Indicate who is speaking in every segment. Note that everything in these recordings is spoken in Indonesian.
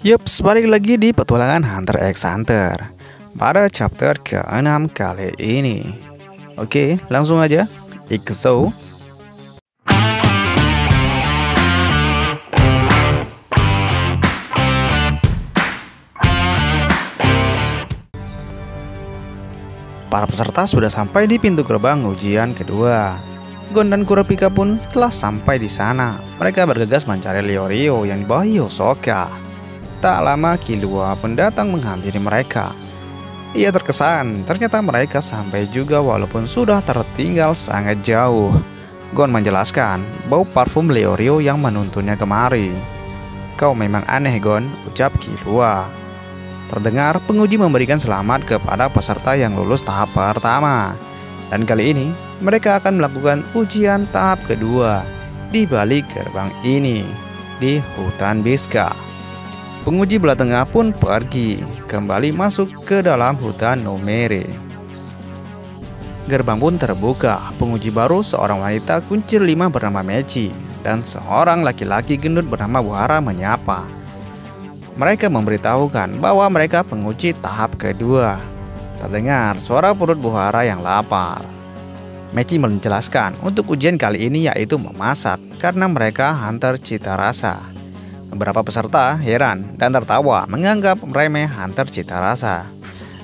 Speaker 1: Yups, balik lagi di petualangan Hunter x Hunter pada chapter ke-6 kali ini. Oke, langsung aja Ikzo. Para peserta sudah sampai di pintu gerbang ujian kedua. Gon dan Kurapika pun telah sampai di sana. Mereka bergegas mencari Leorio yang dibawa Hisoka. Tak lama Killua pun datang menghampiri mereka. Ia terkesan, ternyata mereka sampai juga walaupun sudah tertinggal sangat jauh. Gon menjelaskan bau parfum Leorio yang menuntunnya kemari. "Kau memang aneh, Gon," ucap Killua. Terdengar penguji memberikan selamat kepada peserta yang lulus tahap pertama. Dan kali ini mereka akan melakukan ujian tahap kedua di balik gerbang ini di hutan Biska. Penguji belah tengah pun pergi, kembali masuk ke dalam hutan Nomere. Gerbang pun terbuka. Penguji baru seorang wanita kuncir 5 bernama Mechi dan seorang laki-laki gendut bernama Buhara menyapa. Mereka memberitahukan bahwa mereka penguji tahap kedua. Terdengar suara perut Buhara yang lapar. Mechi menjelaskan untuk ujian kali ini yaitu memasak karena mereka hunter cita rasa. Beberapa peserta heran dan tertawa menganggap remeh hunter cita rasa.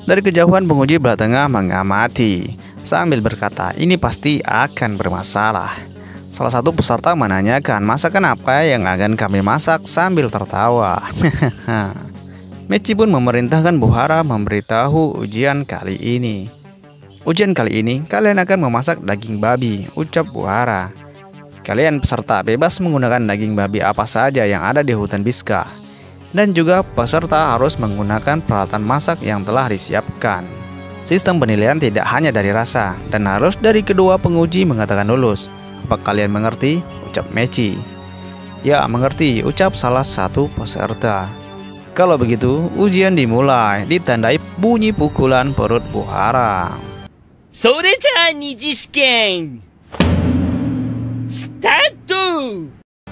Speaker 1: Dari kejauhan penguji belah tengah mengamati sambil berkata ini pasti akan bermasalah. Salah satu peserta menanyakan masakan apa yang akan kami masak sambil tertawa. Mechi pun memerintahkan Buhara memberitahu ujian kali ini. "Ujian kali ini kalian akan memasak daging babi," ucap Buhara. "Kalian peserta bebas menggunakan daging babi apa saja yang ada di hutan Biska. Dan juga peserta harus menggunakan peralatan masak yang telah disiapkan. Sistem penilaian tidak hanya dari rasa dan harus dari kedua penguji mengatakan lulus. Apa kalian mengerti?" ucap Mechi. "Ya, mengerti," ucap salah satu peserta. Kalau begitu, ujian dimulai, ditandai bunyi pukulan perut Buhara.
Speaker 2: "Soreja niji shiken start!"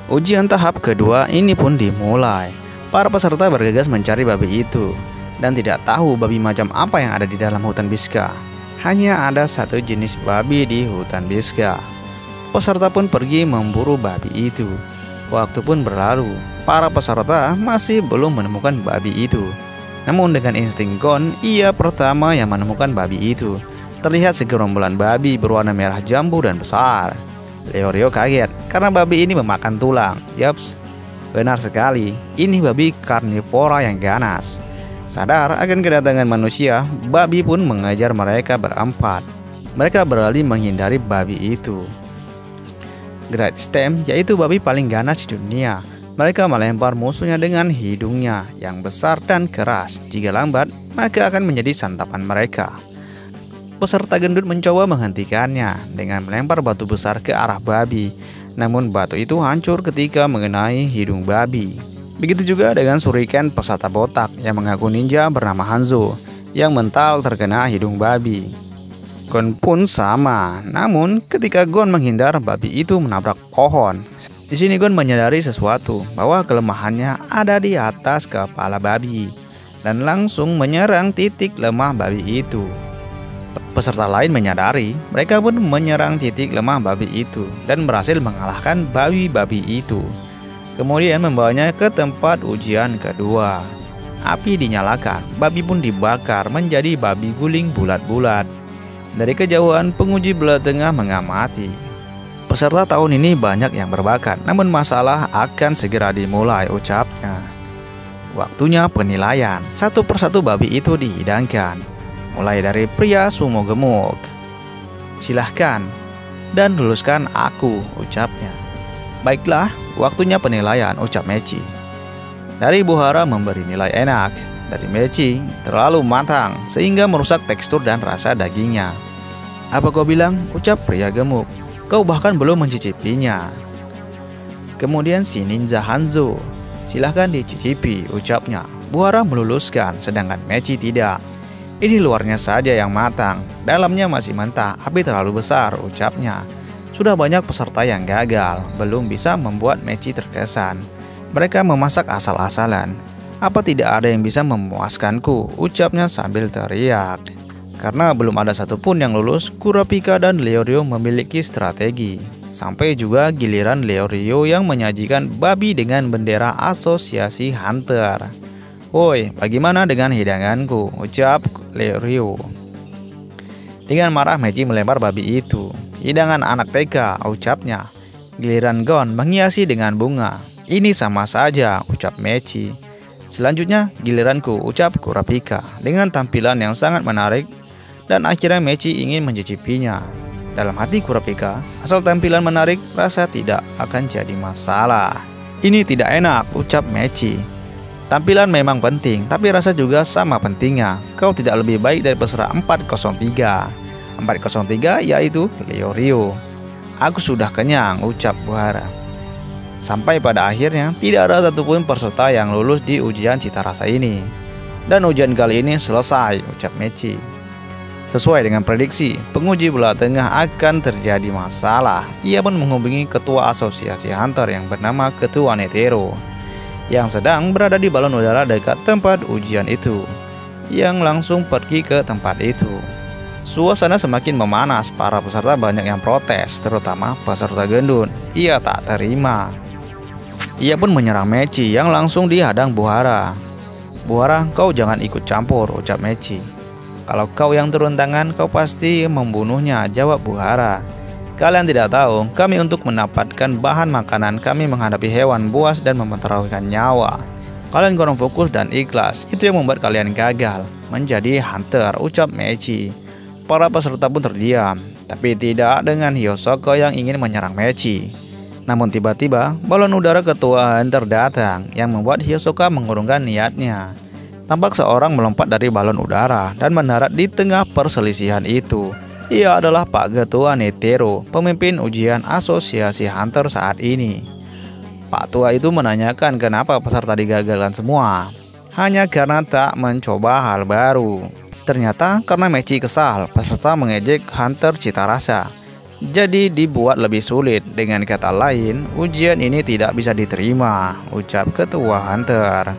Speaker 1: Ujian tahap kedua ini pun dimulai. Para peserta bergegas mencari babi itu dan tidak tahu babi macam apa yang ada di dalam hutan Biska. Hanya ada satu jenis babi di hutan Biska. Peserta pun pergi memburu babi itu. Waktu pun berlalu. Para peserta masih belum menemukan babi itu. Namun dengan insting Gon, ia pertama yang menemukan babi itu. Terlihat segerombolan babi berwarna merah jambu dan besar. Leorio kaget karena babi ini memakan tulang. Yaps, benar sekali, ini babi karnivora yang ganas. Sadar akan kedatangan manusia, babi pun mengejar mereka berempat. Mereka beralih menghindari babi itu. Great Stem yaitu babi paling ganas di dunia. Mereka melempar musuhnya dengan hidungnya yang besar dan keras. Jika lambat, maka akan menjadi santapan mereka. Peserta gendut mencoba menghentikannya dengan melempar batu besar ke arah babi. Namun batu itu hancur ketika mengenai hidung babi. Begitu juga dengan shuriken peserta botak yang mengaku ninja bernama Hanzo yang mental terkena hidung babi. Gon pun sama. Namun ketika Gon menghindar, babi itu menabrak pohon. Di sini Gon menyadari sesuatu, bahwa kelemahannya ada di atas kepala babi dan langsung menyerang titik lemah babi itu. Peserta lain menyadari, mereka pun menyerang titik lemah babi itu dan berhasil mengalahkan babi-babi itu. Kemudian membawanya ke tempat ujian kedua. Api dinyalakan, babi pun dibakar menjadi babi guling bulat-bulat. Dari kejauhan penguji belah tengah mengamati. Peserta tahun ini banyak yang berbakat, namun masalah akan segera dimulai, ucapnya. Waktunya penilaian. Satu persatu babi itu dihidangkan. Mulai dari pria sumo gemuk. "Silahkan dan luluskan aku," ucapnya. "Baiklah, waktunya penilaian," ucap Mechi. Dari Buhara memberi nilai enak. Dari Mechi terlalu matang sehingga merusak tekstur dan rasa dagingnya. "Apa kau bilang?" ucap pria gemuk. "Kau bahkan belum mencicipinya." Kemudian si ninja Hanzo. "Silahkan dicicipi," ucapnya. Buhara meluluskan sedangkan Mechi tidak. "Ini luarnya saja yang matang, dalamnya masih mentah, api terlalu besar," ucapnya. Sudah banyak peserta yang gagal, belum bisa membuat Mechi terkesan. Mereka memasak asal-asalan. Apa tidak ada yang bisa memuaskanku? Ucapnya sambil teriak. Karena belum ada satupun yang lulus, Kurapika dan Leorio memiliki strategi. Sampai juga giliran Leorio yang menyajikan babi dengan bendera asosiasi hunter. "Woi, bagaimana dengan hidanganku?" ucap Leorio. Dengan marah Meiji melempar babi itu. "Hidangan anak TK," ucapnya. Giliran Gon menghiasi dengan bunga. "Ini sama saja," ucap Meiji. "Selanjutnya giliranku," ucap Kurapika dengan tampilan yang sangat menarik, dan akhirnya Meiji ingin mencicipinya. Dalam hati Kurapika, asal tampilan menarik, rasa tidak akan jadi masalah. "Ini tidak enak," ucap Meiji. "Tampilan memang penting, tapi rasa juga sama pentingnya. Kau tidak lebih baik dari peserta 403. 403 yaitu Leorio." "Aku sudah kenyang," ucap Buhara. Sampai pada akhirnya tidak ada satupun peserta yang lulus di ujian cita rasa ini. "Dan ujian kali ini selesai," ucap Meiji. Sesuai dengan prediksi, penguji bola tengah akan terjadi masalah. Ia pun menghubungi ketua asosiasi hunter yang bernama Ketua Netero, yang sedang berada di balon udara dekat tempat ujian itu, yang langsung pergi ke tempat itu. Suasana semakin memanas, para peserta banyak yang protes, terutama peserta gendun. Ia tak terima. Ia pun menyerang Meiji yang langsung dihadang Buhara. "Buhara, kau jangan ikut campur," ucap Meiji. "Kalau kau yang turun tangan, kau pasti membunuhnya," jawab Buhara. "Kalian tidak tahu, kami untuk mendapatkan bahan makanan, kami menghadapi hewan buas dan mempertaruhkan nyawa. Kalian kurang fokus dan ikhlas, itu yang membuat kalian gagal menjadi hunter," ucap Meiji. Para peserta pun terdiam, tapi tidak dengan Hyosoko yang ingin menyerang Meiji. Namun tiba-tiba, balon udara ketua hunter datang, yang membuat Hyosoko mengurungkan niatnya. Tampak seorang melompat dari balon udara dan mendarat di tengah perselisihan itu. Ia adalah Pak Ketua Netero, pemimpin ujian asosiasi hunter saat ini. Pak Tua itu menanyakan kenapa peserta digagalkan semua. Hanya karena tak mencoba hal baru. Ternyata karena Meiji kesal, peserta mengejek hunter cita rasa. Jadi dibuat lebih sulit. Dengan kata lain, ujian ini tidak bisa diterima, ucap Ketua hunter.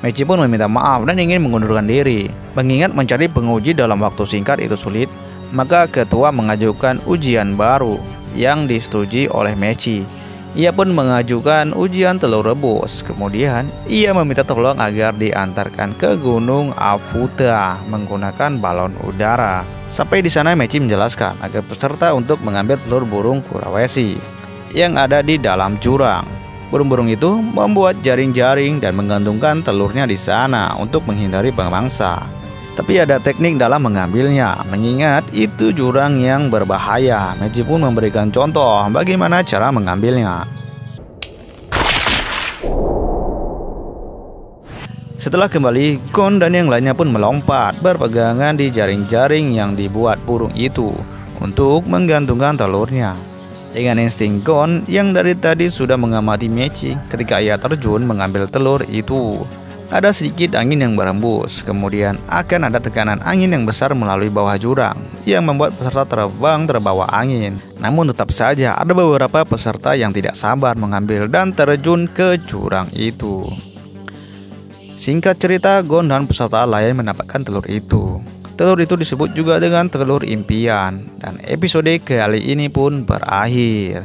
Speaker 1: Meiji pun meminta maaf dan ingin mengundurkan diri. Mengingat mencari penguji dalam waktu singkat itu sulit, maka ketua mengajukan ujian baru yang disetujui oleh Meiji. Ia pun mengajukan ujian telur rebus. Kemudian ia meminta tolong agar diantarkan ke Gunung Afuta menggunakan balon udara. Sampai di sana Meiji menjelaskan agar peserta untuk mengambil telur burung Kurawesi yang ada di dalam jurang. Burung-burung itu membuat jaring-jaring dan menggantungkan telurnya di sana untuk menghindari pemangsa. Tapi ada teknik dalam mengambilnya, mengingat itu jurang yang berbahaya. Meiji pun memberikan contoh bagaimana cara mengambilnya. Setelah kembali, Gon dan yang lainnya pun melompat berpegangan di jaring-jaring yang dibuat burung itu untuk menggantungkan telurnya. Dengan insting Gon yang dari tadi sudah mengamati Meiji, ketika ia terjun mengambil telur itu, ada sedikit angin yang berembus. Kemudian akan ada tekanan angin yang besar melalui bawah jurang yang membuat peserta terbang terbawa angin. Namun tetap saja ada beberapa peserta yang tidak sabar mengambil dan terjun ke jurang itu. Singkat cerita, Gon dan peserta lain mendapatkan telur itu. Telur itu disebut juga dengan telur impian. Dan episode kali ini pun berakhir.